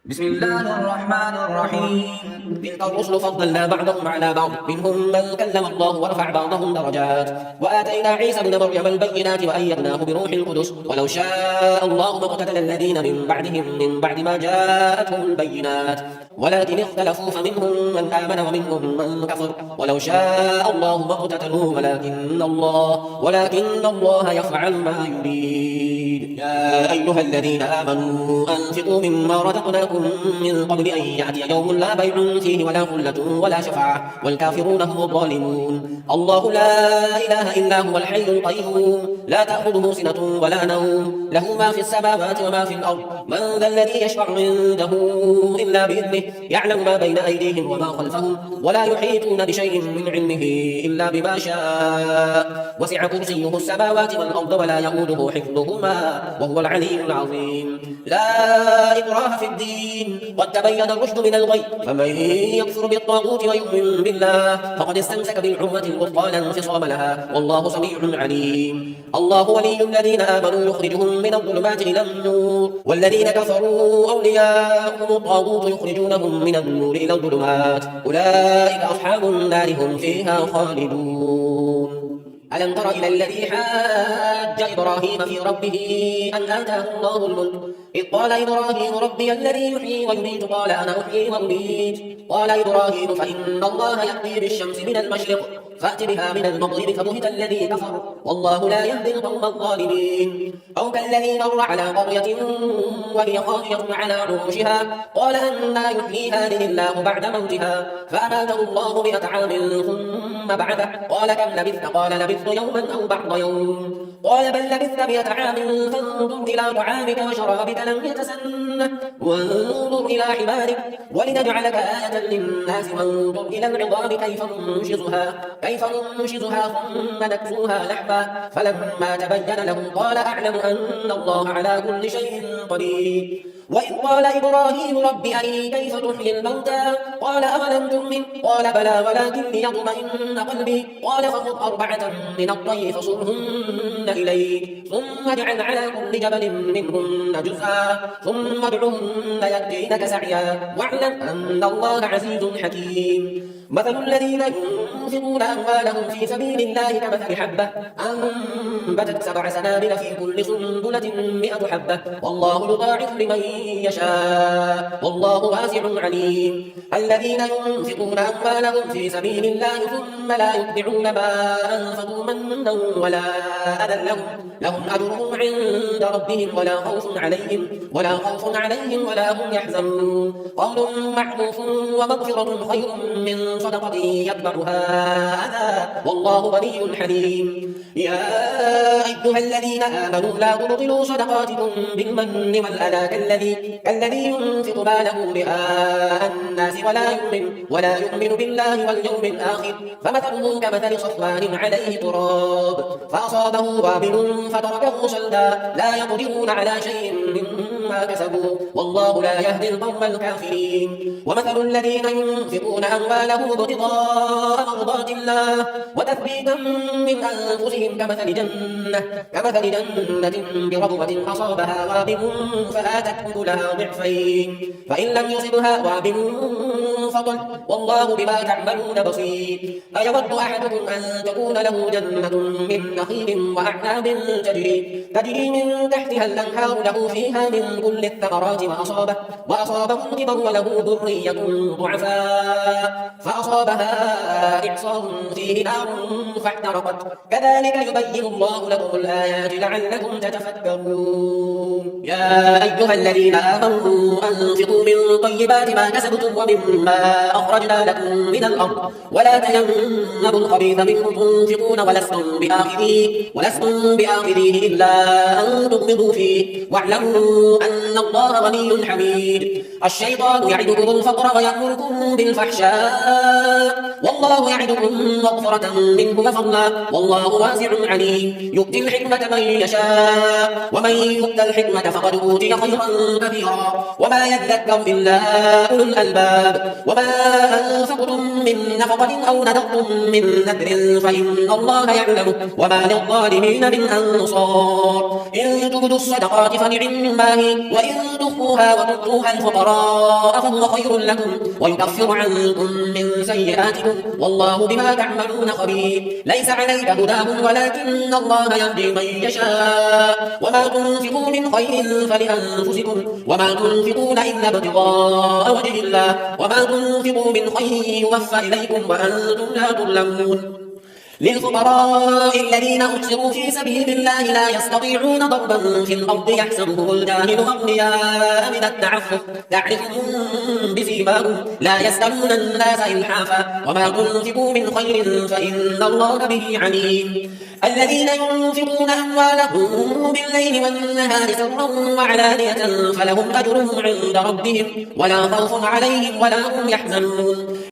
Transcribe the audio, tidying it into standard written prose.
بسم الله الرحمن الرحيم. تلك الرسل فضلنا بعضهم على بعض، منهم من كلم الله ورفع بعضهم درجات، وآتينا عيسى ابن مريم البينات وأيدناه بروح القدس. ولو شاء الله ما اقتتل الذين من بعدهم من بعد ما جاءتهم البينات، ولكن اختلفوا فمنهم من آمن ومنهم من كفر. ولو شاء الله ما اقتتلوا ولكن الله يفعل ما يريد. يا أيها الذين آمنوا أنفقوا مما رزقناكم من قبل أن يأتي يوم لا بيع فيه ولا خلة ولا شفاعة والكافرون هم الظالمون. الله لا إله إلا هو الحي القيوم، لا تأخذه سنة ولا نوم، له ما في السماوات وما في الأرض. من ذا الذي يشفع عنده إلا بإذنه، يعلم ما بين أيديهم وما خلفهم، ولا يحيطون بشيء من علمه إلا بما شاء. وسع كرسيه السماوات والأرض ولا يؤوده حفظهما وهو العلي العظيم. لا إكراه في الدين، قد تبين الرشد من الغي، فمن يكفر بالطاغوت ويؤمن بالله فقد استمسك بالعروة الوثقى لا انفصام لها، والله سميع عليم. الله ولي الذين آمنوا يخرجهم من الظلمات إلى النور، والذين كفروا أولياءهم الطاغوت يخرجونهم من النور إلى الظلمات، أولئك أصحاب النار هم فيها خالدون. ألم تر إلى الذي حاج إبراهيم في ربه أن آتاه الله الملك، إذ قال إبراهيم ربي الذي يحيي ويميت قال أنا أحيي وأميت. قال إبراهيم فإن الله يأتي بالشمس من المشرق فأت بها من المغرب فبهت الذي كفر والله لا يهدي القوم الظالمين. أو كالذي مر على قرية وهي خاوية على عروشها قال أنى يحيي هذه الله بعد موتها فأماته الله 100 عام ثم بعثه قال كم لبثت قال لبثت يوما أو بعض يوم قال بل لبثت 100 عام فانظر إلى طعامك وشرابك لم يتسنه وانظر إلى حمارك ولنجعلك آية للناس وانظر إلى العظام كيف ننشزها ثم نكسوها لحما فلما تبين له قال أعلم أن الله على كل شيء قدير. وإذ قال إبراهيم رب أرني كيف تحيي الموتى قال أولم تؤمن قال بلى ولكن ليطمئن قلبي قال فخذ 4 من الطير فصرهن إليك ثم اجعل على كل جبل منهن جزءا ثم ادعهن يأتينك سعيا واعلم أن الله عزيز حكيم. مثل الذين ينفقون أموالهم في سبيل الله كمثل حبة أنبتت 7 سنابل في كل سنبلة 100 حبة والله يضاعف لمن يشاء والله واسع عليم. الذين ينفقون أموالهم في سبيل الله ثم لا يتبعون ما أنفقوا منا ولا أذى لهم أجرهم عند ربهم ولا خوف عليهم ولا هم يحزنون. قول معروف ومغفرة خير من صدقة يتبعها أذى والله غني حليم. يا أيها الذين آمنوا لا تبطلوا صدقاتكم بالمن والأذى كالذي ينفق ماله رئاء الناس ولا يؤمن بالله واليوم الآخر فمثله كمثل صفوان عليه تراب فأصابه وابل فتركه صلدا لا يقدرون على شيء مما كسبوا والله لا يهدي القوم الكافرين. ومثل الذين ينفقون أموالهم ابتغاء مرضات الله وتثبيتا من أنفسهم كمثل جنة بربوة أصابها وابل فآتت أكلها ضعفين فإن لم يصبها وابل فطل والله بما تعملون بصير. أيود أحدكم أن تكون له جنة من نخيل وأعناب تجري من تحتها الأنهار له فيها من كل الثمرات وأصابه الكبر وله ذرية ضعفاء فأصابها إعصار فيه نار فاحترقت كذلك يبين الله لكم الآيات لعلكم تتفكرون. يا أيها الذين آمنوا أنفقوا من طيبات ما كسبتم ومما أخرجنا لكم من الأرض ولا تيمموا الخبيث منه تنفقون ولستم بآخذيه إلا أن تغمضوا فيه واعلموا أن الله غني حميد. الشيطان يعدكم الفقر ويأمركم بالفحشاء والله يعدكم مغفرة منه وفضلا والله واسع عليم يؤتي الحكمة من يشاء ومن يؤت الحكمة فقد أوتي خيرا كثيرا وما يذكر إلا أولو الألباب وما أنفقتم من نفقة أو نذرتم من نذر فإن الله يعلمه وما للظالمين من أنصار إن تبدوا الصدقات فنعما هي وإن تخفوها وتؤتوها الفقراء فهو خير لكم ويكفر عنكم من سيئاتكم والله بما تعملون خبير ليس عليك هداهم ولكن الله يهدي من يشاء وما تنفقوا من خير فلأنفسكم وما تنفقون إلا ابتغاء وجه الله وما تنفقوا من خير يوفى إليكم وأنتم لا تظلمون للفقراء الذين أحصروا في سبيل الله لا يستطيعون ضربا في الأرض يحسبهم الجاهل أغنياء من التعفف تعرفهم بسيماهم لا يسألون الناس إلحافا وما تنفقوا من خير فإن الله به عليم الذين ينفقون أموالهم بالليل والنهار سرا وعلانية فلهم أجرهم عند ربهم ولا خوف عليهم ولا هم يحزنون